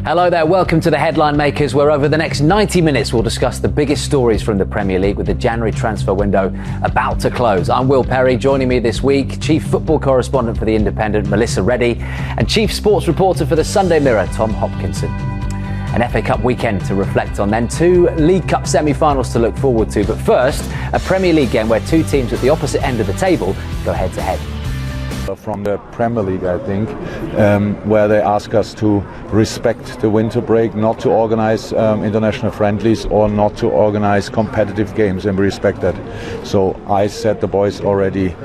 Hello there, welcome to the Headline Makers, where over the next 90 minutes we'll discuss the biggest stories from the Premier League with the January transfer window about to close. I'm Will Perry. Joining me this week, Chief Football Correspondent for The Independent, Melissa Reddy, and Chief Sports Reporter for the Sunday Mirror, Tom Hopkinson. An FA Cup weekend to reflect on, then two League Cup semi-finals to look forward to. But first, a Premier League game where two teams at the opposite end of the table go head-to-head. From the Premier League, I think, where they ask us to respect the winter break, not to organize international friendlies or not to organize competitive games, and we respect that. So I said the boys already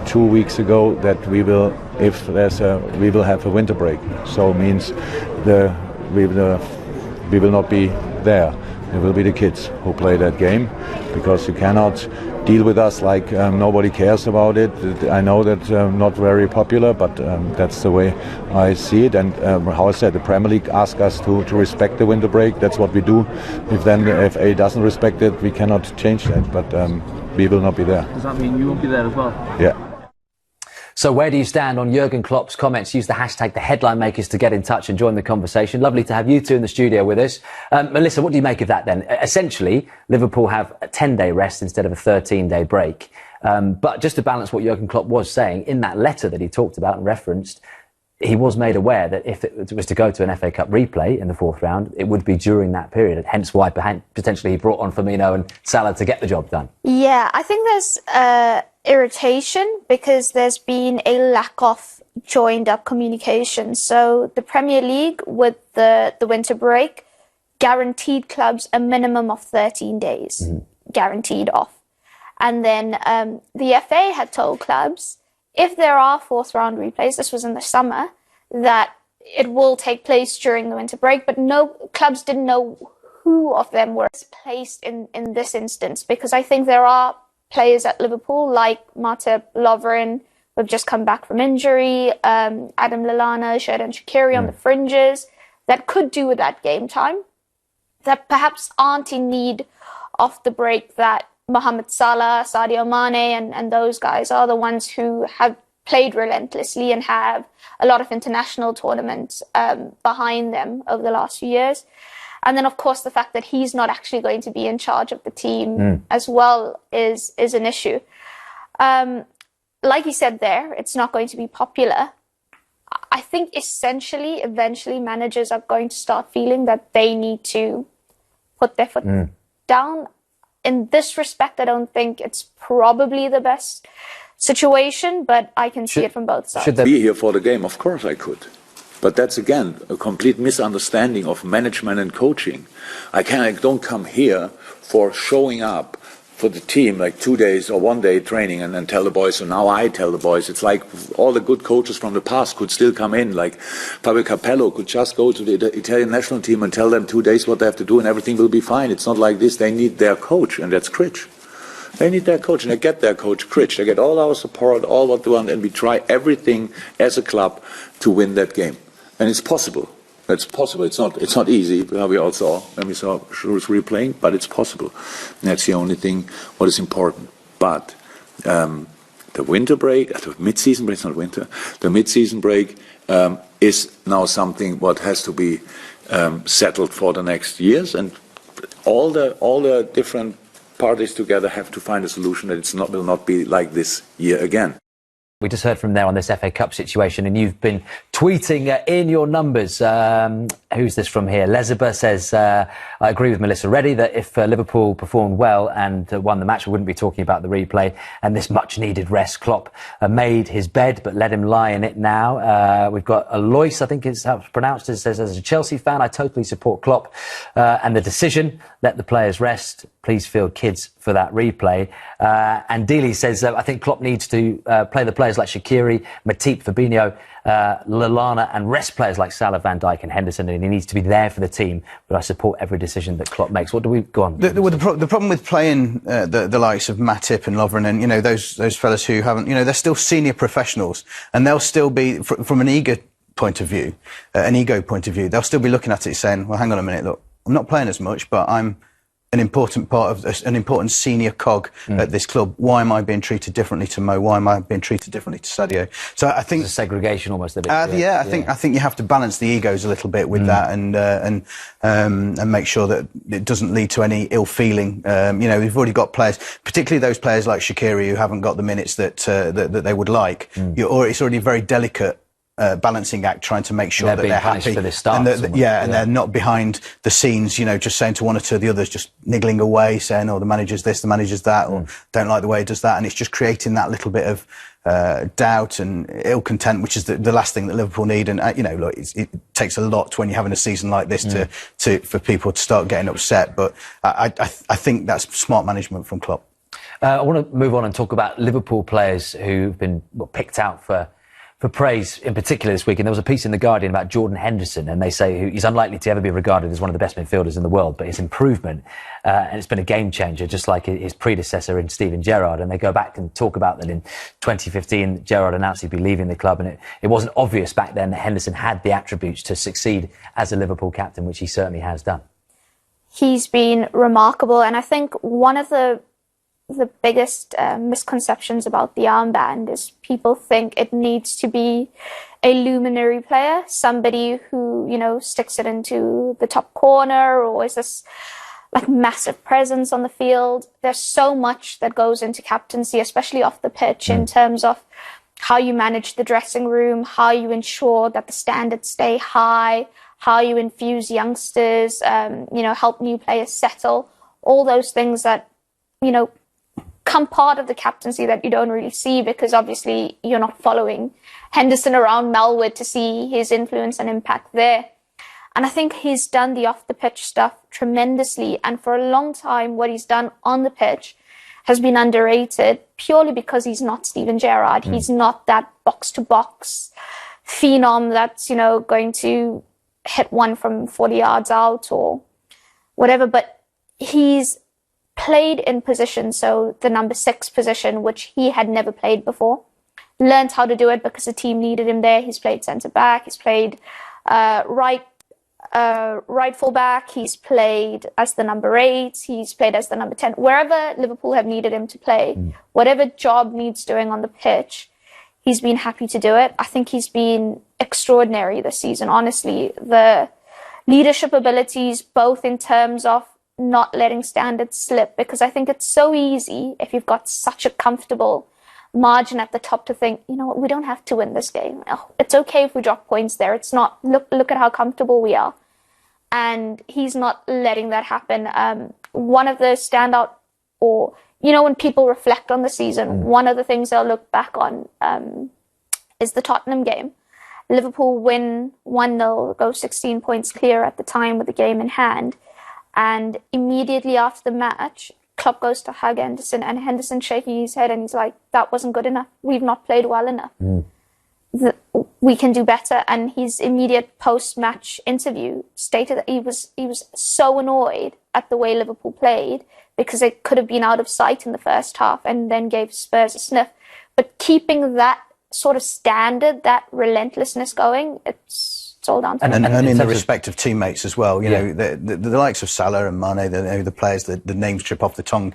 2 weeks ago that we will, if there's we will have a winter break. So it means we will not be there. It will be the kids who play that game, because you cannot deal with us like nobody cares about it. I know that not very popular, but that's the way I see it. And how I said, the Premier League asks us to respect the winter break. That's what we do. If then the FA doesn't respect it, we cannot change that. But we will not be there. Does that mean you won't be there as well? Yeah. So where do you stand on Jurgen Klopp's comments? Use the hashtag The Headline Makers to get in touch and join the conversation. Lovely to have you two in the studio with us. Melissa, what do you make of that then? Essentially, Liverpool have a 10-day rest instead of a 13-day break. But just to balance what Jurgen Klopp was saying, in that letter that he talked about and referenced, he was made aware that if it was to go to an FA Cup replay in the fourth round, it would be during that period, hence why potentially he brought on Firmino and Salah to get the job done. Yeah, I think there's irritation because there's been a lack of joined up communication. So the Premier League, with the winter break, guaranteed clubs a minimum of 13 days, guaranteed off. And then the FA had told clubs, if there are fourth round replays, this was in the summer, that it will take place during the winter break, but no clubs didn't know who of them were placed in this instance, because I think there are players at Liverpool like Matip, Lovren, who've just come back from injury, Adam Lallana, Xherdan Shaqiri on the fringes, that could do with that game time, that perhaps aren't in need of the break that Mohamed Salah, Sadio Mane and those guys are, the ones who have played relentlessly and have a lot of international tournaments behind them over the last few years. And then, of course, the fact that he's not actually going to be in charge of the team as well is an issue. Like you said there, it's not going to be popular. I think eventually managers are going to start feeling that they need to put their foot down. In this respect, I don't think it's probably the best situation, but I can see it from both sides. Should they be here for the game? Of course I could. But that's, again, a complete misunderstanding of management and coaching. I don't come here for showing up for the team, like 2 days or 1 day training, and then tell the boys. So now I tell the boys. It's like all the good coaches from the past could still come in. Like Fabio Capello could just go to the Italian national team and tell them 2 days what they have to do, and everything will be fine. It's not like this. They need their coach, and that's Critch. They need their coach, and they get their coach, Critch. They get all our support, all what we want, and we try everything as a club to win that game. And it's possible. It's possible. It's not easy. We all saw when we saw Shrewsbury playing, but it's possible. And that's the only thing what is important. But the winter break, the mid-season break, it's not winter. The mid-season break is now something what has to be settled for the next years, and all the different parties together have to find a solution that will not be like this year again. We just heard from there on this FA Cup situation, and you've been tweeting in your numbers. Who's this from here? Lezaba says, I agree with Melissa Reddy that if Liverpool performed well and won the match, we wouldn't be talking about the replay and this much-needed rest. Klopp made his bed, but let him lie in it now. We've got Alois, I think it's how it's pronounced, it says, as a Chelsea fan, I totally support Klopp and the decision, let the players rest. Please field kids for that replay. And Dealey says, I think Klopp needs to play the players like Shaqiri, Matip, Fabinho, Lallana, and rest players like Salah, Van Dijk and Henderson, and he needs to be there for the team. But I support every decision that Klopp makes. What do we go on? The problem with playing the likes of Matip and Lovren and, you know, those fellas who haven't, you know, they're still senior professionals, and they'll still be, from an ego point of view, they'll still be looking at it saying, well, hang on a minute, look, I'm not playing as much, but I'm an important part of an important senior cog at this club. Why am I being treated differently to Mo? Why am I being treated differently to Sadio? So I think there's a segregation almost a bit. I think you have to balance the egos a little bit with that, and make sure that it doesn't lead to any ill feeling. We've already got players, particularly those players like Shaqiri, who haven't got the minutes that they would like. It's already a very delicate balancing act, trying to make sure that they're happy for this start, and they're not behind the scenes, just saying to one or two of the others, just niggling away, saying, "Oh, the manager's this, the manager's that," or "Don't like the way he does that," and it's just creating that little bit of doubt and ill content, which is the last thing that Liverpool need. And look, it takes a lot when you're having a season like this for people to start getting upset. But I think that's smart management from Klopp. I want to move on and talk about Liverpool players who've been picked out for praise in particular this week. And there was a piece in The Guardian about Jordan Henderson, and they say he's unlikely to ever be regarded as one of the best midfielders in the world, but his improvement, and it's been a game changer, just like his predecessor in Steven Gerrard. And they go back and talk about that in 2015, Gerrard announced he'd be leaving the club, and it wasn't obvious back then that Henderson had the attributes to succeed as a Liverpool captain, which he certainly has done. He's been remarkable, and I think one of the biggest misconceptions about the armband is people think it needs to be a luminary player, somebody who, sticks it into the top corner or is this like massive presence on the field. There's so much that goes into captaincy, especially off the pitch, in terms of how you manage the dressing room, how you ensure that the standards stay high, how you infuse youngsters, help new players settle, all those things that, come part of the captaincy that you don't really see, because obviously you're not following Henderson around Melwood to see his influence and impact there. And I think he's done the off-the-pitch stuff tremendously. And for a long time, what he's done on the pitch has been underrated purely because he's not Steven Gerrard. He's not that box-to-box phenom that's, going to hit one from 40 yards out or whatever. But he's played in position, so the number 6 position, which he had never played before. Learned how to do it because the team needed him there. He's played centre-back. He's played right full-back. He's played as the number 8. He's played as the number 10. Wherever Liverpool have needed him to play, whatever job needs doing on the pitch, he's been happy to do it. I think he's been extraordinary this season, honestly. The leadership abilities, both in terms of not letting standards slip, because I think it's so easy if you've got such a comfortable margin at the top to think, we don't have to win this game. It's okay if we drop points there. It's not, look at how comfortable we are. And he's not letting that happen. One of the standout, or, when people reflect on the season, one of the things they'll look back on is the Tottenham game. Liverpool win 1-0, go 16 points clear at the time with the game in hand. And immediately after the match, Klopp goes to hug Henderson, and Henderson shaking his head, and he's like, "That wasn't good enough. We've not played well enough. We can do better." And his immediate post-match interview stated that he was so annoyed at the way Liverpool played because it could have been out of sight in the first half, and then gave Spurs a sniff. But keeping that sort of standard, that relentlessness going, it's all down to and in the respect of teammates as well. The likes of Salah and Mane, the players, the names trip off the tongue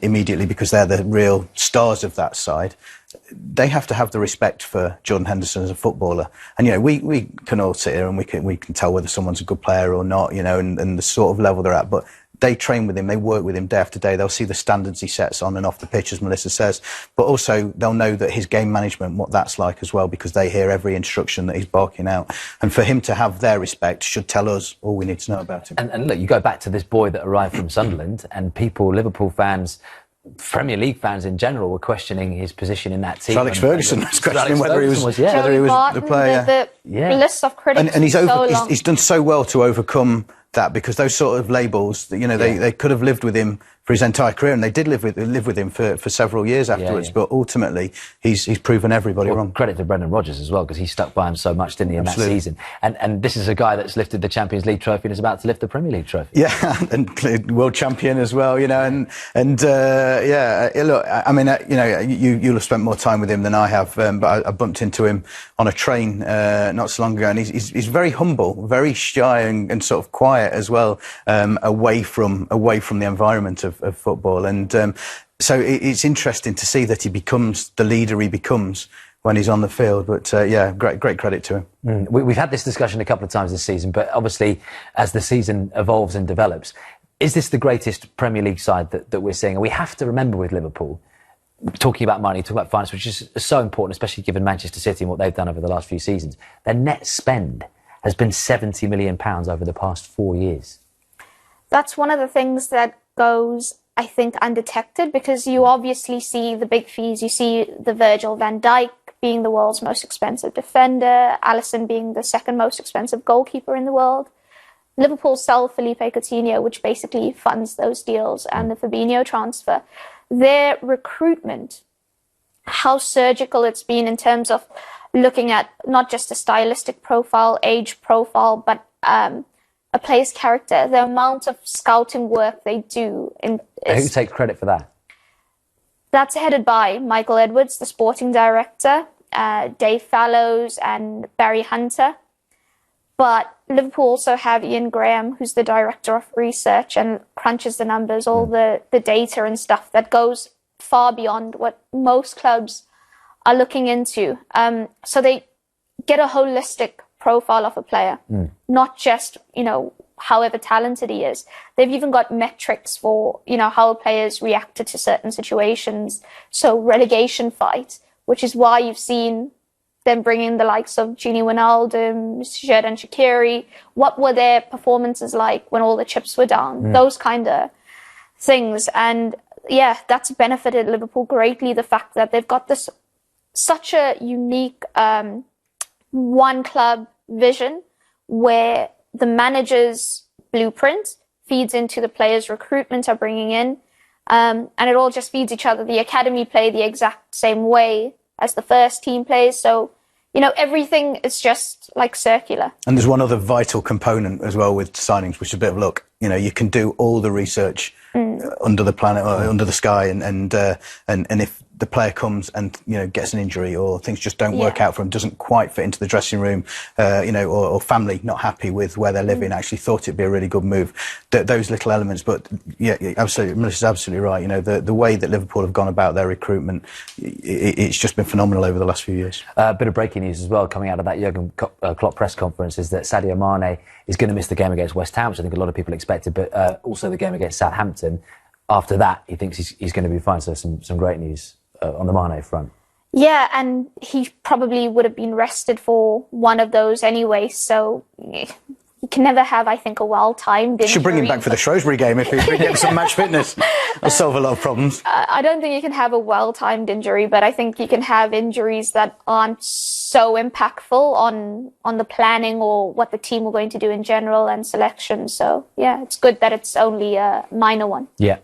immediately because they're the real stars of that side. They have to have the respect for Jordan Henderson as a footballer. And we can all sit here and we can tell whether someone's a good player or not, and the sort of level they're at. But they train with him, they work with him day after day. They'll see the standards he sets on and off the pitch, as Melissa says. But also they'll know that his game management, what that's like as well, because they hear every instruction that he's barking out. And for him to have their respect should tell us all we need to know about him. And look, you go back to this boy that arrived from Sunderland, and people, Liverpool fans, Premier League fans in general, were questioning his position in that team. Alex Ferguson was questioning whether he was Martin, the player. The list of critics and he's long. He's done so well to overcome that, because those sort of labels, they could have lived with him for his entire career, and they did live with him for several years afterwards. But ultimately, he's proven everybody wrong. Credit to Brendan Rodgers as well, because he stuck by him so much, didn't he, in that season? And this is a guy that's lifted the Champions League trophy and is about to lift the Premier League trophy. Yeah, and world champion as well, you know, and look, I mean, you know, you'll have spent more time with him than I have, but I bumped into him on a train not so long ago, and he's very humble, very shy, and sort of quiet as well, away from the environment of football, and so it's interesting to see that he becomes the leader he becomes when he's on the field. But great credit to him. We've had this discussion a couple of times this season, but obviously as the season evolves and develops, is this the greatest Premier League side that we're seeing? And we have to remember with Liverpool, talking about money, talking about finance, which is so important, especially given Manchester City and what they've done over the last few seasons, their net spend has been £70 million over the past 4 years. That's one of the things that goes, I think, undetected, because you obviously see the big fees. You see the Virgil van Dijk being the world's most expensive defender, Alisson being the second most expensive goalkeeper in the world. Liverpool sell Felipe Coutinho, which basically funds those deals, and the Fabinho transfer. Their recruitment, how surgical it's been in terms of looking at not just a stylistic profile, age profile, but a player's character, the amount of scouting work they do. Who takes credit for that? That's headed by Michael Edwards, the sporting director, Dave Fallows and Barry Hunter. But Liverpool also have Ian Graham, who's the director of research and crunches the numbers, all the data and stuff that goes far beyond what most clubs are looking into. So they get a holistic profile of a player, not just, you know, however talented he is. They've even got metrics for, you know, how players reacted to certain situations. So relegation fight, which is why you've seen them bringing the likes of Gini Wijnaldum, Xherdan Shaqiri. What were their performances like when all the chips were down? Those kind of things. And yeah, that's benefited Liverpool greatly. The fact that they've got this such a unique one club vision where the manager's blueprint feeds into the players' recruitment are bringing in, and it all just feeds each other. The academy play the exact same way as the first team plays, so you know everything is just like circular. And there's one other vital component as well with signings, which is a bit of luck. You know, you can do all the research under the planet, or under the sky, and if the player comes and, you know, gets an injury or things just don't work out for him, doesn't quite fit into the dressing room, you know, or family not happy with where they're living, actually thought it'd be a really good move. Those little elements, but yeah, absolutely, Melissa's absolutely right. You know, the way that Liverpool have gone about their recruitment, it's just been phenomenal over the last few years. A bit of breaking news as well coming out of that Jurgen Klopp press conference is that Sadio Mane is going to miss the game against West Ham, which I think a lot of people expected, but also the game against Southampton. After that, he thinks he's going to be fine. So some great news on the Mane front. Yeah, and he probably would have been rested for one of those anyway, so you can never have, I think, a well-timed injury. Should bring him back for the Shrewsbury game if he can get some match fitness. That'll solve a lot of problems. I don't think you can have a well-timed injury, but I think you can have injuries that aren't so impactful on the planning or what the team were going to do in general and selection. So, yeah, it's good that it's only a minor one. Yeah.